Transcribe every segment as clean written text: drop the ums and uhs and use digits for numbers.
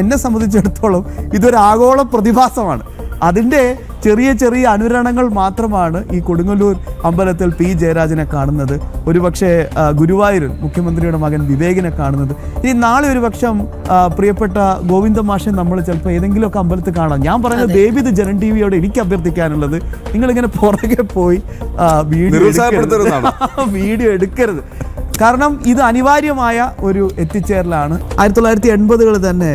എന്നെ സംബന്ധിച്ചിടത്തോളം ഇതൊരു ആഗോള പ്രതിഭാസമാണ്. അതിൻ്റെ ചെറിയ ചെറിയ അനുരണങ്ങൾ മാത്രമാണ് ഈ കൊടുങ്ങല്ലൂർ അമ്പലത്തിൽ പി ജയരാജനെ കാണുന്നത്, ഒരുപക്ഷെ ഗുരുവായൂരിൽ മുഖ്യമന്ത്രിയുടെ മകൻ വിവേകിനെ കാണുന്നത്. ഇനി നാളെ ഒരു പക്ഷം പ്രിയപ്പെട്ട ഗോവിന്ദ മാഷെ നമ്മൾ ചിലപ്പോൾ ഏതെങ്കിലുമൊക്കെ അമ്പലത്തിൽ കാണാം. ഞാൻ പറയുന്നത് ദയവ് ഇത് ജനൻ ടി വിയോട് എനിക്ക് അഭ്യർത്ഥിക്കാനുള്ളത്, നിങ്ങളിങ്ങനെ പുറകെ പോയി വീഡിയോ എടുക്കരുത്. കാരണം ഇത് അനിവാര്യമായ ഒരു എത്തിച്ചേരലാണ്. 1980-കളിൽ തന്നെ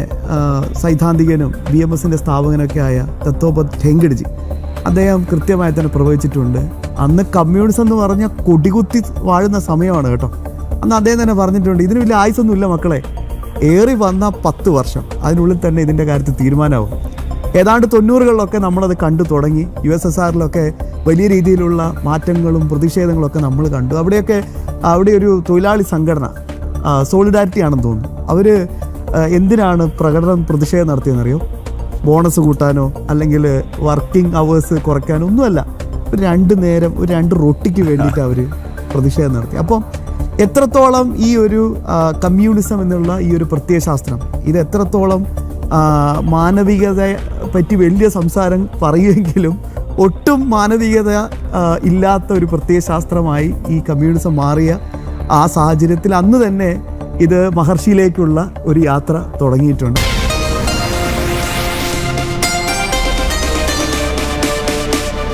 സൈദ്ധാന്തികനും BMSന്റെ സ്ഥാപകനൊക്കെ ആയ ദത്തോപന്ത് ഠേങ്കഡ്ജി അദ്ദേഹം കൃത്യമായി തന്നെ പ്രവചിച്ചിട്ടുണ്ട്. അന്ന് കമ്മ്യൂണിസം എന്ന് പറഞ്ഞാൽ കൊടികുത്തി വാഴുന്ന സമയമാണ് കേട്ടോ. അന്ന് അദ്ദേഹം തന്നെ പറഞ്ഞിട്ടുണ്ട്, ഇതിന് വലിയ ആയുസൊന്നുമില്ല മക്കളെ, ഏറി വന്ന 10 വർഷം അതിനുള്ളിൽ തന്നെ ഇതിൻ്റെ കാര്യത്തിൽ തീരുമാനമാവും. ഏതാണ്ട് 90-കളിലൊക്കെ നമ്മളത് കണ്ടു തുടങ്ങി. USSRലൊക്കെ വലിയ രീതിയിലുള്ള മാറ്റങ്ങളും പ്രതിഷേധങ്ങളൊക്കെ നമ്മൾ കണ്ടു. അവിടെ ഒരു തൊഴിലാളി സംഘടന സോളിഡാരിറ്റി ആണെന്ന് തോന്നുന്നു. അവർ എന്തിനാണ് പ്രതിഷേധം നടത്തിയെന്നറിയോ? ബോണസ് കൂട്ടാനോ അല്ലെങ്കിൽ വർക്കിംഗ് അവേഴ്സ് കുറയ്ക്കാനോ ഒന്നുമല്ല. ഒരു 2 നേരം ഒരു 2 റൊട്ടിക്ക് വേണ്ടിയിട്ട് അവർ പ്രതിഷേധം നടത്തി. അപ്പം എത്രത്തോളം ഈ ഒരു കമ്മ്യൂണിസം എന്നുള്ള ഈ ഒരു പ്രത്യയശാസ്ത്രം ഇത് എത്രത്തോളം മാനവികതയെ പറ്റി വലിയ സംസാരം പറയുമെങ്കിലും ഒട്ടും മാനവികത ഇല്ലാത്ത ഒരു പ്രത്യയശാസ്ത്രമായി ഈ കമ്മ്യൂണിസം മാറിയ ആ സാഹചര്യത്തിൽ അന്ന് തന്നെ ഇത് മഹർഷിയിലേക്കുള്ള ഒരു യാത്ര തുടങ്ങിയിട്ടുണ്ട്.